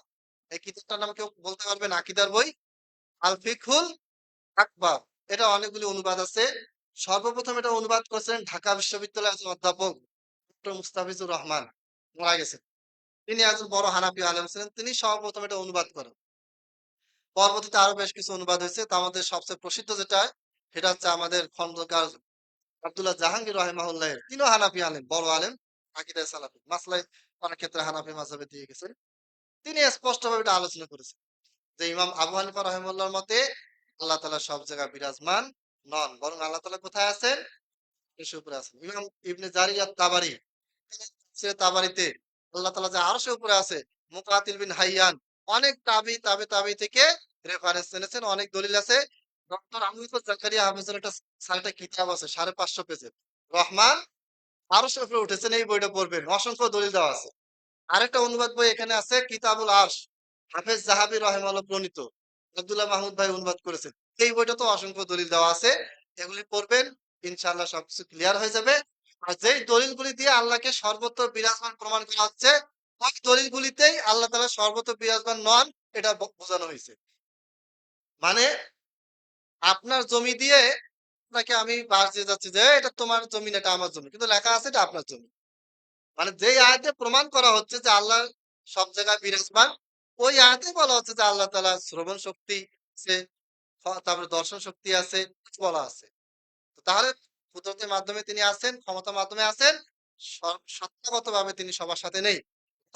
এই কিতাবটার নাম কেউ বলতে পারবেন? আকিদার বই আল ফিকহুল আকবার। এটা অনেকগুলি অনুবাদ আছে। সর্বপ্রথম এটা অনুবাদ করেছিলেন ঢাকা বিশ্ববিদ্যালয়ের একজন অধ্যাপক ডক্টর মুস্তাফিজুর রহমান, মারা গেছেন। তিনি একজন বড় হানাফি আলেম ছিলেন। তিনি সর্বপ্রথম এটা অনুবাদ করেন। পরবর্তীতে আরো বেশ কিছু অনুবাদ হয়েছে। তার মধ্যে সবচেয়ে প্রসিদ্ধ যেটা, সেটা হচ্ছে আমাদের খন্দকার আব্দুল্লাহ জাহাঙ্গীর রাহিমাহুল্লাহের। তিনিও হানাফি আলেম, বড় আলেম, আকীদায়ে সালাফি। মাসলায় অনেক ক্ষেত্রে হানাফি মাযহাবে দিয়ে গেছেন। তিনি স্পষ্টভাবে এটা আলোচনা করেছেন যে ইমাম আবু হানিফা রাহিমাহুল্লাহর মতে আল্লাহ তাআলা সব জায়গায় বিরাজমান নন, বরং আল্লাহ তাআলা কোথায় আছেন? আরশের উপরে আছেন। ইমাম ইবনে জারির আত-তাবারি, সে তাবারিতে আল্লাহ তাআলা যে আরশের উপরে আছে, মুকাতিল বিন হাইয়ান, অনেক তাবি থেকে রেফারেন্স এনেছেন, অনেক দলিল আছে। ডক্টর আমিনুল জাকারিয়া হাফেজের একটা কিতাব আছে 550 পেজের, রহমান আরশের উপরে উঠেছেন, এই বইটা পড়বেন, অসংখ্য দলিল দেওয়া আছে। আরেকটা অনুবাদ বই এখানে আছে, কিতাবুল আরশ, হাফেজ জাহাবী রাহিমাহুল্লাহ প্রণীত, আব্দুল্লাহ মাহমুদ ভাই অনুবাদ করেছেন। এই বইটা তো অসংখ্য দলিল দেওয়া আছে। এগুলি পড়বেন, ইনশাআল্লাহ সবকিছু ক্লিয়ার হয়ে যাবে। আর যেই দলিলগুলি দিয়ে আল্লাহকে সর্বত্র বিরাজমান প্রমাণ করা হচ্ছে, ওই দলিলগুলিতেই আল্লাহ তাআলা সর্বত্র বিরাজমান নন, এটা বোঝানো হয়েছে। মানে আপনার জমি দিয়ে আপনাকে আমি বাস দিয়ে যাচ্ছি যে এটা তোমার জমি না, এটা আমার জমি, কিন্তু লেখা আছে এটা আপনার জমি। মানে যেই আয়াতে প্রমাণ করা হচ্ছে যে আল্লাহ সব জায়গায় বিরাজমান, ওই আয়াতে বলা হচ্ছে যে আল্লাহ তাআলা শ্রবণ শক্তি আছে, তারপরে দর্শন শক্তি আছে, বলা আছে। তো তাহলে কুদরতের মাধ্যমে তিনি আছেন, ক্ষমতার মাধ্যমে আছেন, সত্তাগতভাবে তিনি সবার সাথে নেই।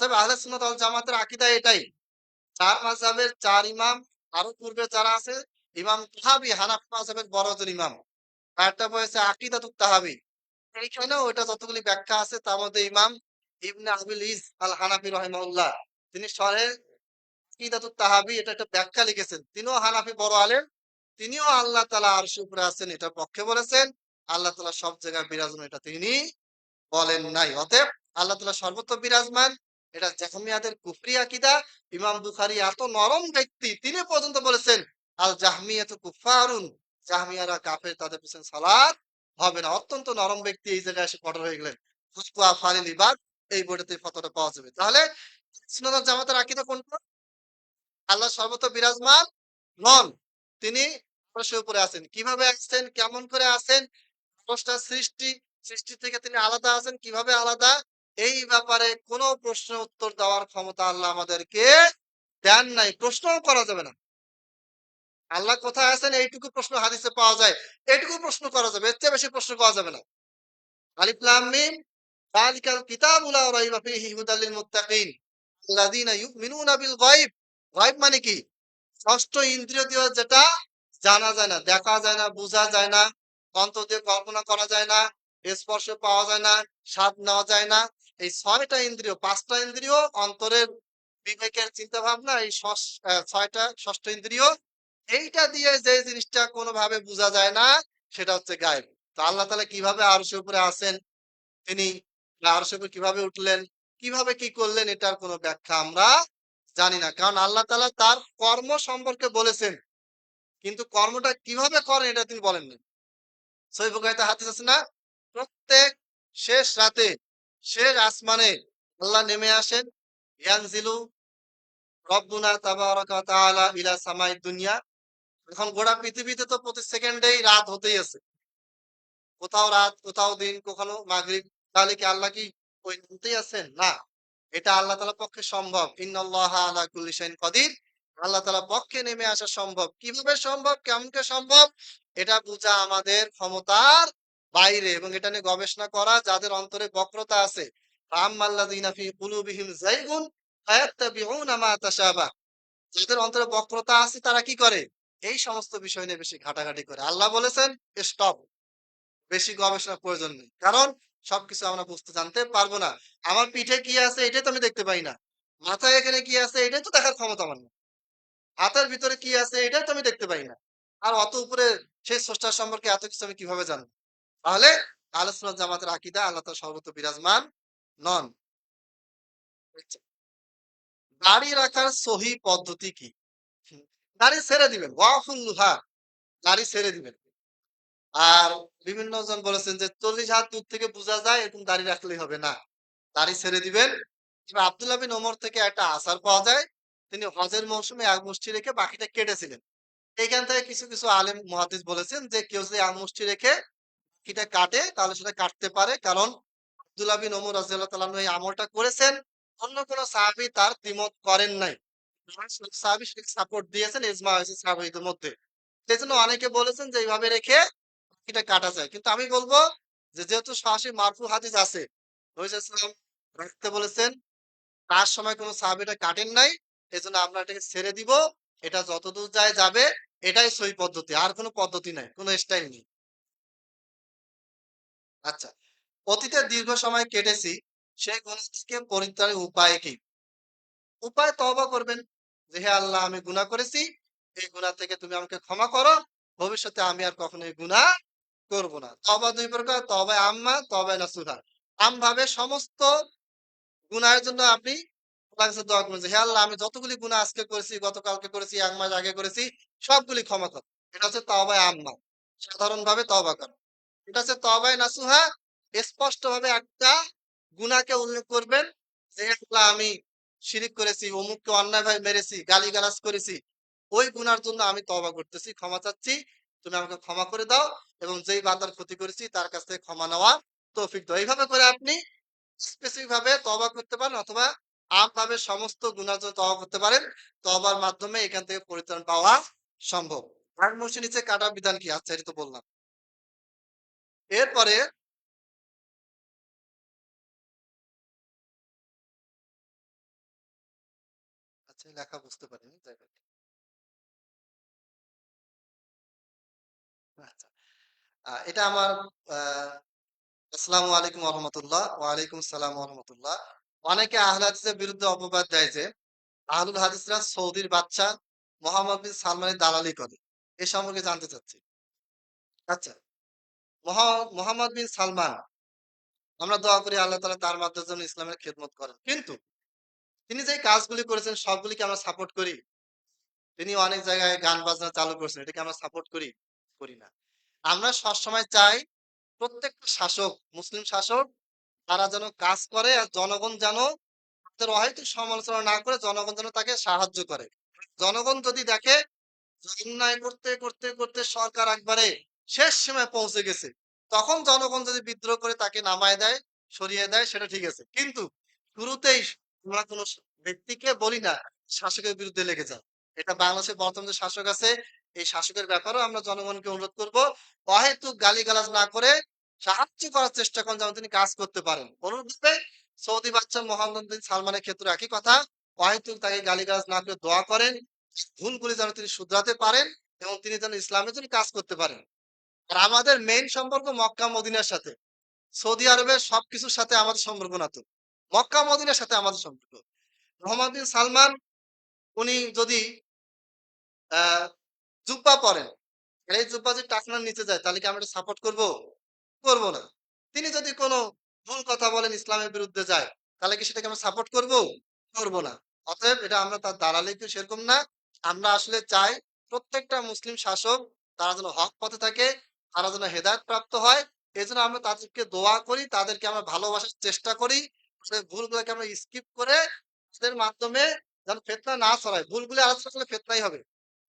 তবে আহলে সুন্নাত ওয়াল জামাতের আকীদা এটাই। চার মাযহাবের চার ইমাম, আরো পূর্বে যারা আছে, ইমাম তাহাবী হানাফি মাযহাবের বড় একজন ইমাম। আরেকটা বই আছে আকিদাতুত তাহাবী। এইখানেও ওইটা যতগুলি ব্যাখ্যা আছে তার মধ্যে ইমাম ইবনে আবিল ইজ আল হানাফি রাহিমাহুল্লাহ, তিনি শরহে আকিদাতুত তাহাবী এটা একটা ব্যাখ্যা লিখেছেন। তিনিও হানাফি বড় আলেম। তিনিও আল্লাহ তাআলা আরশের উপরে আছেন এটার পক্ষে বলেছেন। আল্লাহ তাআলা সব জায়গায় বিরাজমান এটা তিনি বলেন নাই। অতএব আল্লাহ তাআলা সর্বত্র বিরাজমান। এটা জাহমিয়াদের কুফরি আকীদা। ইমাম বুখারী এত নরম ব্যক্তি, তিনি পর্যন্ত বলেছেন আল জাহমিয়াতু কুফফারুন, জাহমিয়ারা কাফের, তাদের পিছনে সালাত হবে না। অত্যন্ত নরম ব্যক্তি, এই জায়গায় এসে কঠোর হয়ে গেলেন। ফুতওয়া ফালিল ইবাদ, এই বইটাতে ফতোয়াটা পাওয়া যাবে। তাহলে সুন্নাত ওয়াল জামাতের আকীদা কোনটা? আল্লাহ সর্বত্র বিরাজমান নন। তিনি আরশের উপরে আছেন। কিভাবে আছেন? কেমন করে আছেন? স্রষ্টার সৃষ্টি, সৃষ্টি থেকে তিনি আলাদা আছেন, কিভাবে আলাদা? এই ব্যাপারে কোনো প্রশ্ন উত্তর দেওয়ার ক্ষমতা আল্লাহ আমাদেরকে দেন নাই। প্রশ্নও করা যাবে না। আল্লাহ কোথায় আছেন এইটুকু প্রশ্ন হাদিসে পাওয়া যায়। এইটুকু প্রশ্ন করা যাবে। এর চেয়ে বেশি প্রশ্ন করা যাবে না। আলিফ লাম মিম যালিকাল কিতাবু লা রাইবা ফীহি হুদাল লিল মুত্তাকিন আল্লাযীনা ইউমিনুনা বিল গায়ব। গায়ব মানে কি? ষষ্ঠ ইন্দ্রিয় দিয়ে যেটা জানা যায় না, দেখা যায় না, বোঝা যায় না, অন্তর দিয়ে কল্পনা করা যায় না, স্পর্শ পাওয়া যায় না, স্বাদ নেওয়া যায় না। এই ৬টা ইন্দ্রিয়, ৫টা ইন্দ্রিয় অন্তরের বিবেকের চিন্তা ভাবনা, এই ৬টা ষষ্ঠ ইন্দ্রিয়, এইটা দিয়ে যে জিনিসটা কোনোভাবে বোঝা যায় না সেটা হচ্ছে গায়েব। তো আল্লাহ তাআলা কিভাবে আরশের উপরে আছেন, তিনি আরশের উপরে কিভাবে উঠলেন, কিভাবে কি করলেন এটার কোনো ব্যাখ্যা আমরা জানি না। কারণ আল্লাহ তাআলা তার কর্ম সম্পর্কে বলেছেন। কিন্তু কর্মটা কিভাবে করেন এটা তিনি বলেননি। সহিহ বুখারীতে হাদিস আছে না? প্রত্যেক শেষ রাতে, শেষ আসমানে আল্লাহ নেমে আসেন। ইয়ানজিলু রব্বুনা তাবারাকা ওয়া তাআলা ইলা সামাইদ দুনিয়া। এখন গোটা পৃথিবীতে তো প্রতি সেকেন্ডেই রাত হতেই আছে। কোথাও রাত, কোথাও দিন, কখনো মাগরিব। তাহলে কি আল্লাহ কি ওই নামতেই আছেন? না। এটা আল্লাহ তাআলার পক্ষে সম্ভব। ইন্নাল্লাহা আলা কুল্লি শাইইন কাদির। আল্লাহ তাআলার পক্ষে নেমে আসা সম্ভব। কিভাবে সম্ভব? কেমনে সম্ভব? এটা বুঝা আমাদের ক্ষমতার বাইরে এবং এটা নিয়ে গবেষণা করা যাদের অন্তরে বক্রতা আছে। ফাআম্মাল্লাযীনা ফি কুলুবিহিম যায়গুন ফায়াত্তাবিউনা মা তাশাবাহ। যাদের অন্তরে বক্রতা আছে তারা কি করে? এই সমস্ত বিষয় নিয়ে বেশি ঘাটাঘাটি করে। আল্লাহ বলেছেন, স্টপ। বেশি গবেষণার প্রয়োজন নেই। কারণ সবকিছু আমরা বুঝতে জানতে পারবো না। আমার পিঠে কি আছে এটাই তো আমি দেখতে পাই না। মাথায় এখানে কি আছে এটাই তো দেখার ক্ষমতা আমার নেই। হাতের ভিতরে কি আছে এটাই তো আমি দেখতে পাই না। আর অত উপরে সেই স্রষ্টার সম্পর্কে এত কিছু আমি কিভাবে জানবো? তাহলে আহলে সুন্নাত জামাতের আকীদা আল্লাহ তাআলা সর্বত্র বিরাজমান নন। আচ্ছা, দাড়ি রাখার সহি পদ্ধতি কি? হুম, দাড়ি ছেড়ে দিবেন। ওয়াফুল্লুহা, দাড়ি ছেড়ে দিবেন। আর বিভিন্ন জন বলেছেন যে ৪০ হাত দূর থেকে বোঝা যায় এরকম দাড়ি রাখলেই হবে না। দাড়ি ছেড়ে দিবেন। এবার আব্দুল্লাহ বিন ওমর থেকে একটা আসার পাওয়া যায়। তিনি হজের মৌসুমে এক মুষ্টি রেখে বাকিটা কেটেছিলেন। এইখান থেকে কিছু, কিছু আলেম মুহাদ্দিস বলেছেন যে কেউ যদি এক মুষ্টি রেখে বাকিটা কাটে তাহলে সেটা কাটতে পারে। কারণ আব্দুল্লাহ বিন ওমর রাদিয়াল্লাহু তাআলা আনহু এই আমলটা করেছেন। অন্য কোন সাহাবী তার দ্বিমত করেন নাই। সাহাবী সেটাকে সাপোর্ট দিয়েছেন, ইজমা হয়েছে সাহাবীদের মধ্যে। সেজন্য অনেকে বলেছেন যে এইভাবে রেখে বাকিটা কাটা যায়। কিন্তু আমি বলব যে যেহেতু সরাসরি মারফু হাদিস আছে, নবী সাল্লাল্লাহু আলাইহি ওয়াসাল্লাম রাখতে বলেছেন, তার সময় কোন সাহাবী এটা কাটেন নাই। এজন্য আমরা এটাকে ছেড়ে দিব। এটা যতদূর যায় যাবে। এটাই সহি পদ্ধতি। আর কোন পদ্ধতি নাই। কোন স্টাইল নেই। আচ্ছা। অতীতে দীর্ঘ সময় কেটেছি। সেই গুনাহ থেকে পরিত্রাণের উপায় কি? উপায় তওবা করবেন। যে হে আল্লাহ আমি গুনাহ করেছি। এই গুনাহ থেকে তুমি আমাকে ক্ষমা করো। ভবিষ্যতে আমি আর কখনো এই গুনাহ করব না। তওবা ২ প্রকার, তওবায়ে আম্মা, তওবায়ে নাসুহা। আমভাবে সমস্ত গুনাহের জন্য আপনি আল্লাহর কাছে দোয়া করবেন যে, হে আল্লাহ আমি যতগুলি গুনাহ আজকে করেছি, গতকালকে করেছি, ১ মাস আগে করেছি, সবগুলি ক্ষমা করো। এটা হচ্ছে তওবায়ে আম্মা। সাধারণভাবে তওবা করা। এটা হচ্ছে তওবায়ে নাসুহা। স্পষ্টভাবে একটা গুনাহকে উল্লেখ করবেন যে, হে আল্লাহ আমি শিরিক করেছি, অমুককে অন্যায়ভাবে মেরেছি, গালিগালাজ করেছি। ওই গুনার জন্য আমি তওবা করতেছি, ক্ষমা চাচ্ছি। তুমি আমাকে ক্ষমা করে দাও এবং যেই বান্দার ক্ষতি করেছি তার কাছ থেকে ক্ষমা নেওয়ার তৌফিক দাও। এইভাবে করে আপনি স্পেসিফিক ভাবে তওবা করতে পারেন অথবা আমভাবে সমস্ত গুনার জন্য তওবা করতে পারেন। তওবার মাধ্যমে এখান থেকে পরিত্রাণ পাওয়া সম্ভব। আর মসজিদ নিচে কাটার বিধান কি? আচ্ছা এটা তো বললাম। এরপরে আচ্ছা এই লেখা বুঝতে পারিনি। যাই হোক। আচ্ছা। এটা আমার আ আসসালামু আলাইকুম ওয়া রাহমাতুল্লাহ। ওয়া আলাইকুম আসসালাম ওয়া রাহমাতুল্লাহ। অনেকে আহলে হাদিসের বিরুদ্ধে অপবাদ দেয় যে আহলুল হাদিসরা সৌদির বাদশা মোহাম্মদ বিন সালমানের দালালি করে। এ সম্পর্কে জানতে চাচ্ছি। আচ্ছা। মোহাম্মদ বিন সালমান আমরা দোয়া করি আল্লাহ তাআলা তার মাধ্যমে যেন ইসলামের খেদমত করেন। কিন্তু তিনি যে কাজগুলি করেছেন সবগুলিকে আমরা সাপোর্ট করি। তিনি অনেক জায়গায় গান বাজনা চালু করছেন। এটাকে আমরা সাপোর্ট করি? করি না। আমরা সবসময় চাই প্রত্যেকটা শাসক, মুসলিম শাসক তারা যেন কাজ করে আর জনগণ যেন তাদের অহেতুক সমালোচনা না করে জনগণ যেন তাকে সাহায্য করে। জনগণ যদি দেখে অন্যায় করতে, করতে, করতে সরকার একবারে শেষ সীমায় পৌঁছে গেছে। তখন জনগণ যদি বিদ্রোহ করে তাকে নামায় দেয়, সরিয়ে দেয় সেটা ঠিক আছে। কিন্তু শুরুতেই আমরা কোন ব্যক্তিকে বলি না শাসকের বিরুদ্ধে লেগে যাও। এটা বাংলাদেশের বর্তমান যে শাসক আছে এই শাসকের ব্যাপারেও আমরা জনগণকে অনুরোধ করব, অহেতুক গালিগালাজ না করে সাহায্য করার চেষ্টা করেন যেন তিনি কাজ করতে পারেন। অনুরূপভাবে সৌদি বাদশাহ মোহাম্মদ বিন সালমানের ক্ষেত্রে একই কথা, অহেতুক তাকে গালিগালাজ না করে দোয়া করেন, ভুলগুলি যেন তিনি শুধরাতে পারেন এবং তিনি যেন ইসলামের জন্য কাজ করতে পারেন। আর আমাদের মেইন সম্পর্ক মক্কা মদিনার সাথে। সৌদি আরবের সবকিছুর সাথে আমাদের সম্পর্ক না তো। মক্কা মদিনার সাথে আমাদের সম্পর্ক। মোহাম্মদ বিন সালমান উনি যদি আহ জুব্বা পরেন, আর এই জুব্বা যদি টাকনার নিচে যায় তাহলে কি আমরা এটা সাপোর্ট করব? করব না। তিনি যদি কোনো ভুল কথা বলেন ইসলামের বিরুদ্ধে যায়, তাহলে কি সেটাকে আমরা সাপোর্ট করব? করব না। অতএব এটা আমরা তার দালালি কেউ সেরকম না। আমরা আসলে চাই প্রত্যেকটা মুসলিম শাসক তারা যেন হক পথে থাকে, তারা যেন হেদায়েত প্রাপ্ত হয়। এজন্য আমরা তাদেরকে দোয়া করি, তাদেরকে আমরা ভালোবাসার চেষ্টা করি। সেই ভুলগুলোকে আমরা স্কিপ করে তাদের মাধ্যমে যেন ফিতনা না ছড়ায়। ভুলগুলো আলোচনা করলে ফিতনাই হবে।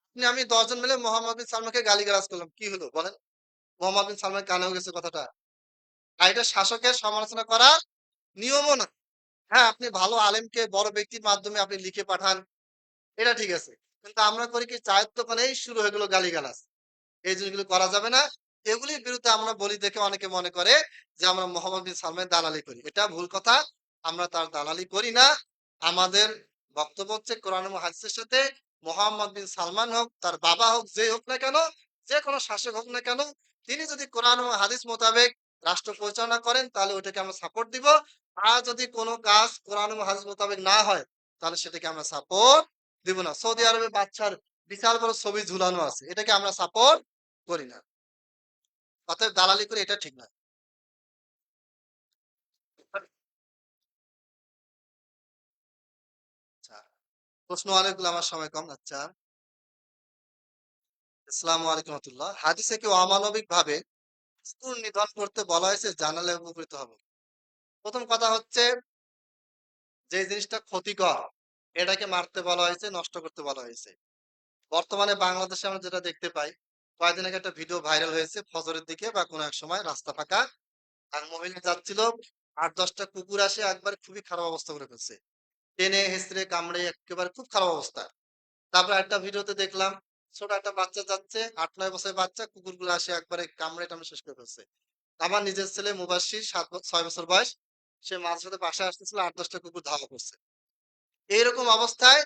আপনি আমি ১০ জন মিলে মোহাম্মদ বিন সালমানকে গালিগালাজ করলাম। কি হলো বলেন? মোহাম্মদ বিন সালমান কানেও গেছে কথাটা। আর এটা শাসকের সমালোচনা করার নিয়মও না। হ্যাঁ, আপনি ভালো আলেমকে বড় ব্যক্তির মাধ্যমে আপনি লিখে পাঠান, এটা ঠিক আছে। কিন্তু আমরা করি কি চায়ের দোকানেই শুরু হয়ে গেল গালিগালাজ। এই জিনিসগুলো করা যাবে না। এগুলির বিরুদ্ধে আমরা বলি দেখে অনেকে মনে করে যে আমরা মোহাম্মদ বিন সালমানের দালালি করি। এটা ভুল কথা। আমরা তার দালালি করি না। আমাদের বক্তব্য হচ্ছে কোরআন এবং হাদিসের সাথে মোহাম্মদ বিন সালমান হোক, তার বাবা হোক, যেই হোক না কেন, যে কোনো শাসক হোক না কেন, তিনি যদি কোরআন এবং হাদিস মোতাবেক রাষ্ট্র পরিচালনা করেন তাহলে ওটাকে আমরা সাপোর্ট দিব। আর যদি কোনো কাজ কোরআন এবং হাদিস মোতাবেক না হয় তাহলে সেটাকে আমরা সাপোর্ট দিব না। সৌদি আরবে বাচ্চার বিশাল বড় ছবি ঝুলানো আছে, এটাকে আমরা সাপোর্ট করি না। অতএব দালালি করে এটা ঠিক না। আচ্ছা, প্রশ্ন অনেকগুলো, আমার সময় কম। আচ্ছা, আসসালামু আলাইকুম রহমতুল্লাহ। হাদিসে কি অমানবিক ভাবে কুকুর নিধন করতে বলা হয়েছে জানালে উপকৃত হবে? প্রথম কথা হচ্ছে যে জিনিসটা ক্ষতিকর এটাকে মারতে বলা হয়েছে, নষ্ট করতে বলা হয়েছে। বর্তমানে বাংলাদেশে আমরা যেটা দেখতে পাই, কয়েকদিন আগে একটা ভিডিও ভাইরাল হয়েছে, ফজরের দিকে বা কোনো এক সময় রাস্তা ফাঁকা, আর মহিলা যাচ্ছিল, ৮-১০টা কুকুর আসে একবার খুবই খারাপ অবস্থা করে ফেলছে, টেনে হেঁচড়ে কামড়ে একেবারে খুব খারাপ অবস্থা। তারপর একটা ভিডিওতে দেখলাম ছোট একটা বাচ্চা যাচ্ছে, ৮-৯ বছরের বাচ্চা, কুকুরগুলো আসে একবারে কামড়ে টামড়ে শেষ করে ফেলছে। আমার নিজের ছেলে মুবাশশির ৬ বছর বয়স, সে মাঝে সাথে বাসায় আসতেছিল, ৮-১০টা কুকুর ধাওয়া করছে। এইরকম অবস্থায়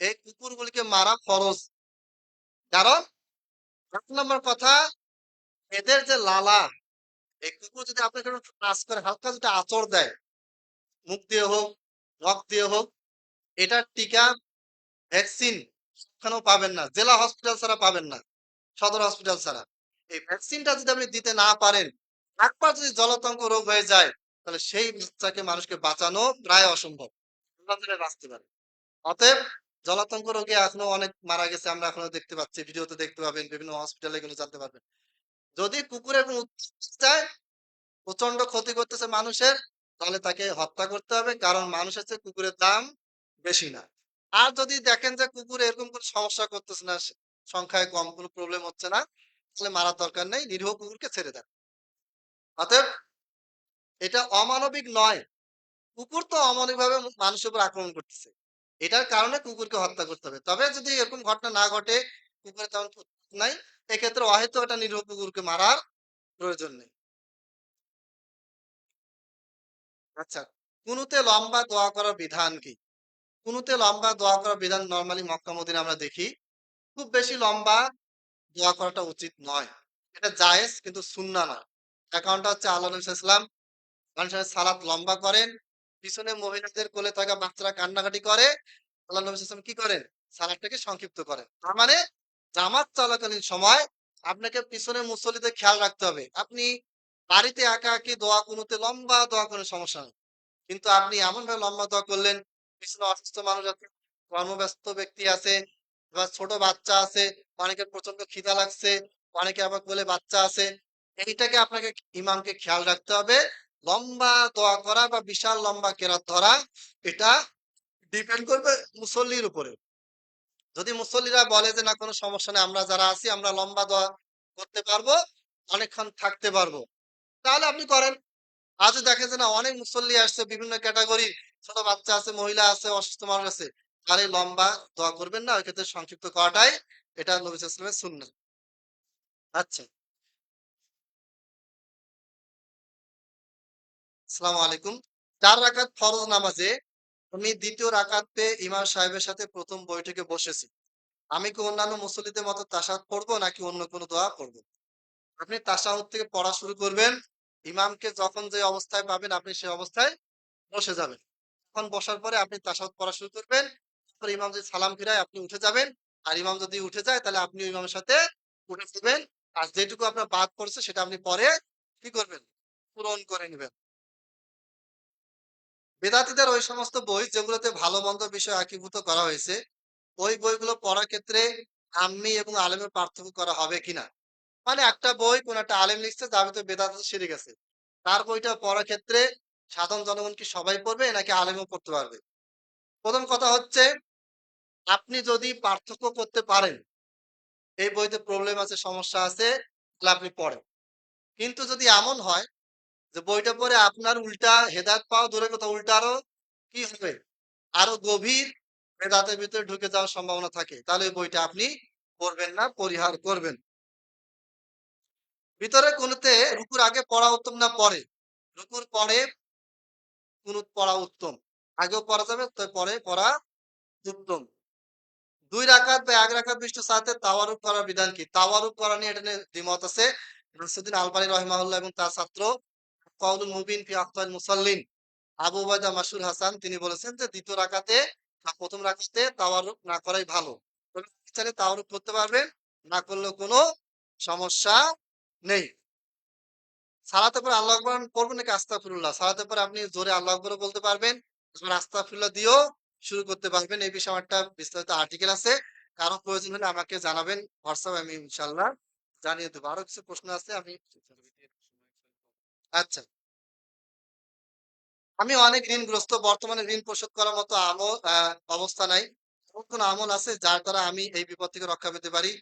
এই কুকুরগুলিকে মারা ফরজ। কারণ ১ নম্বর কথা, এদের যে লালা, এই কুকুর যদি আপনাকে একটু টাচ করে, হালকা যদি আঁচড় দেয়, মুখ দিয়ে হোক, নখ দিয়ে হোক, এটার টিকা, ভ্যাকসিন কোথাও পাবেন না, জেলা হসপিটাল ছাড়া পাবেন না, সদর হসপিটাল ছাড়া। এই ভ্যাকসিনটা যদি আপনি দিতে না পারেন, একবার যদি জলাতঙ্ক রোগ হয়ে যায়, তাহলে সেই বাচ্চাকে মানুষকে বাঁচানো প্রায় অসম্ভব। আল্লাহ তাআলা বাঁচতে পারে। অতএব জলাতঙ্ক রোগে এখনো অনেক মারা গেছে, আমরা এখনো দেখতে পাচ্ছি, ভিডিওতে দেখতে পাবেন, বিভিন্ন হসপিটালে গেলে জানতে পারবেন। যদি কুকুর এরকম চায়, প্রচন্ড ক্ষতি করতেছে মানুষের, তাহলে তাকে হত্যা করতে হবে, কারণ মানুষের চেয়ে কুকুরের দাম বেশি না। আর যদি দেখেন যে কুকুর এরকম কোনো সমস্যা করতেছে না, সংখ্যায় কম, কোনো প্রবলেম হচ্ছে না, তাহলে মারার দরকার নেই, নিরীহ কুকুরকে ছেড়ে দেন। অতএব এটা অমানবিক নয়। কুকুর তো অমানবিকভাবে মানুষের উপর আক্রমণ করতেছে, এটার কারণে কুকুরকে হত্যা করতে হবে। তবে যদি এরকম ঘটনা না ঘটে, কুকুরের তেমন উৎপাত নাই, এক্ষেত্রে অহেতুক একটা নিরীহ কুকুরকে মারার প্রয়োজন নেই। আচ্ছা, কুনুতে লম্বা দোয়া করার বিধান কি? কুনুতে লম্বা দোয়া করার বিধান নরমালি মক্কা মদিনায় আমরা দেখি। খুব বেশি লম্বা দোয়া করাটা উচিত নয়। এটা জায়েজ কিন্তু সুন্নাহ না। তার কারণটা হচ্ছে আল্লাহ নবী সাল্লাল্লাহু আলাইহি ওয়াসাল্লাম অনেক সময় সালাত লম্বা করেন। পিছনে মহিলাদের কোলে থাকা বাচ্চারা কান্নাকাটি করে। আল্লাহ নবী সাল্লাল্লাহু আলাইহি ওয়াসাল্লাম কি করেন? সালাতটাকে সংক্ষিপ্ত করেন। তার মানে জামাত চলাকালীন সময় আপনাকে পিছনে মুসল্লিদের খেয়াল রাখতে হবে। আপনি বাড়িতে একা একি দোয়া কুনুতে লম্বা দোয়া করেন, সমস্যা নেই। কিন্তু আপনি এমনভাবে লম্বা দোয়া করলেন, পিছনে অসুস্থ মানুষ আছে, কর্মব্যস্ত ব্যক্তি আছে, বা ছোট বাচ্চা আছে, অনেকের প্রচন্ড খিদা লাগছে, অনেকে আবার কোলে বাচ্চা আছে। এইটাকে আপনাকে ইমামকে খেয়াল রাখতে হবে। লম্বা দোয়া করা বা বিশাল লম্বা কেরাত ধরা, এটা ডিপেন্ড করবে মুসল্লির উপরে। যদি মুসল্লিরা বলে যে না কোনো সমস্যা নেই, আমরা যারা আছি আমরা লম্বা দোয়া করতে পারবো, অনেকক্ষণ থাকতে পারবো, তাহলে আপনি করেন। আজও দেখে যে না অনেক মুসল্লি আসছে, বিভিন্ন ক্যাটাগরি, ছোট বাচ্চা আছে, মহিলা আছে, অসুস্থ মানুষ আছে, তাহলে লম্বা দোয়া করবেন না, ওই ক্ষেত্রে সংক্ষিপ্ত করাটাই এটা নবী সাল্লাল্লাহু আলাইহি ওয়াসাল্লামের সুন্নাহ। আচ্ছা, আসসালামু আলাইকুম। ৪ রাকাত ফরজ নামাজে আমি ২য় রাকাতে ইমাম সাহেবের সাথে ১ম বৈঠকে বসেছি। আমি কি অন্যান্য মুসল্লিদের মতো তাশাহুদ পড়বো নাকি অন্য কোনো দোয়া পড়বো? আপনি তাশাহুদ থেকে পড়া শুরু করবেন। ইমামকে যখন যে অবস্থায় পাবেন আপনি সেই অবস্থায় বসে যাবেন। তখন বসার পরে আপনি তাশাহুদ পড়া শুরু করবেন। তারপরে ইমাম যদি সালাম ফিরায় আপনি উঠে যাবেন। আর ইমাম যদি উঠে যায় তাহলে আপনি ইমামের সাথে উঠে যাবেন। আর যেটুকু আপনার বাদ পড়ছে সেটা আপনি পরে কি করবেন? পূরণ করে নিবেন। বেদাতীদের ওই সমস্ত বই যেগুলোতে ভালো মন্দ বিষয় একীভূত করা হয়েছে, ওই বইগুলো পড়ার ক্ষেত্রে আম্মি এবং আলেমের পার্থক্য করা হবে কিনা? মানে একটা বই কোন একটা আলেম লিখছে যার ভিতরে বেদাত আছে শিরিক আছে। তার বইটা পড়ার ক্ষেত্রে সাধারণ জনগণ কি সবাই পড়বে নাকি আলেমও পড়তে পারবে? ১ম কথা হচ্ছে আপনি যদি পার্থক্য করতে পারেন, এই বইতে প্রবলেম আছে, সমস্যা আছে, তাহলে আপনি পড়েন। কিন্তু যদি এমন হয় যে বইটা পড়ে আপনার উল্টা হেদায়েত পাওয়া দূরের কথা উল্টা আরো কি হবে? আরো গভীর বেদাতের ভিতরে ঢুকে যাওয়ার সম্ভাবনা থাকে। তাহলে ওই বইটা আপনি পড়বেন না, পরিহার করবেন। ভিতরে কুনুতে রুকুর আগে পড়া উত্তম না পরে? রুকুর পরে কুনুত পড়া উত্তম। আগেও পড়া যাবে তো পরে পড়া উত্তম। ২ রাকাত বা ১ রাকাত বিশিষ্ট সালাতে তাওয়ারুক করার বিধান কি? তাওয়ারুক করা নিয়ে এটা নিয়ে দ্বিমত আছে। নাসিরউদ্দিন আলবানী রাহিমাহুল্লাহ এবং তার ছাত্র কাউলুল মুবিন ফি আখতাল মুসাল্লিন আবু উবাইদা মাসুর হাসান তিনি বলেছেন যে ২য় রাকাতে বা ১ম রাকাতে তাওয়ারুক না করাই ভালো। তবে চাইলে তাওয়ারুক করতে পারবেন, না করলেও কোনো সমস্যা নেই। সালাতের পরে আল্লাহু আকবার পড়বেন নাকি আস্তাগফিরুল্লাহ? সালাতের পরে আপনি জোরে আল্লাহু আকবারও বলতে পারবেন, আবার আস্তাগফিরুল্লাহ দিয়েও শুরু করতে পারবেন। এই বিষয়ে আমার একটা বিস্তারিত আর্টিকেল আছে। কারো প্রয়োজন হলে আমাকে জানাবেন হোয়াটসঅ্যাপে আমি ইনশাআল্লাহ জানিয়ে দেব। আরো কিছু প্রশ্ন আছে আমি আচ্ছা। আমি অনেক ঋণগ্রস্ত। বর্তমানে ঋণ পরিশোধ করার মতো অবস্থা নাই। এমন কোন আমল আছে যার দ্বারা আমি এই বিপদ থেকে রক্ষা পেতে পারি?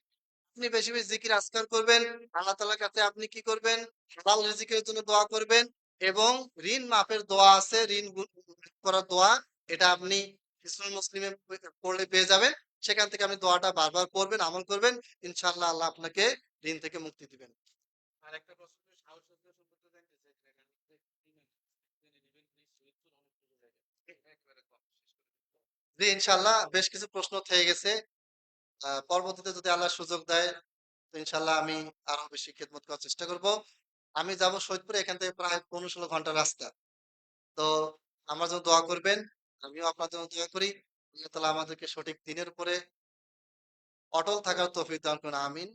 আপনি বেশি, বেশি জিকির আজকার করবেন। আল্লাহ তাআলার কাছে আপনি কি করবেন? হালাল রিজিকের জন্য দোয়া করবেন এবং ঋণ মাফের দোয়া আছে, ঋণ মাফ করার দোয়া। এটা আপনি হিসনুল মুসলিমে পড়লে পেয়ে যাবেন। সেখান থেকে আপনি দোয়াটা বারবার পড়বেন, আমল করবেন। ইনশাআল্লাহ আল্লাহ আপনাকে ঋণ থেকে মুক্তি দিবেন। আরেকটা প্রশ্ন সাহস সম্পর্কে জানতে চাই। জি, ইনশাআল্লাহ বেশ কিছু প্রশ্ন থেকে গেছে। পরবর্তীতে যদি আল্লাহ সুযোগ দেয় তো ইনশাআল্লাহ আমি আরো বেশি খেদমত করার চেষ্টা করব। আমি যাব সৈয়দপুরে এখান থেকে প্রায় ১৫-১৬ ঘন্টার রাস্তা। তো আমার জন্য দোয়া করবেন। আমিও আপনার জন্য দোয়া করি। আল্লাহ তাআলা আমাদেরকে সঠিক দিনের উপরে অটল থাকার তৌফিক দান করুন। আমিন।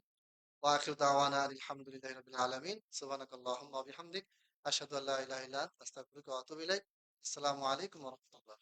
ওয়া আখিরু দাওয়ানা আলহামদুলিল্লাহি রাব্বিল আলামিন। সুবহানাকাল্লাহুম্মা ওয়া বিহামদিক আশহাদু আল্লা ইলাহা ইল্লা আনতা আস্তাগফিরুকা ওয়া আতুবু ইলাইক। আসসালামু আলাইকুম ওয়া রাহমাতুল্লাহ।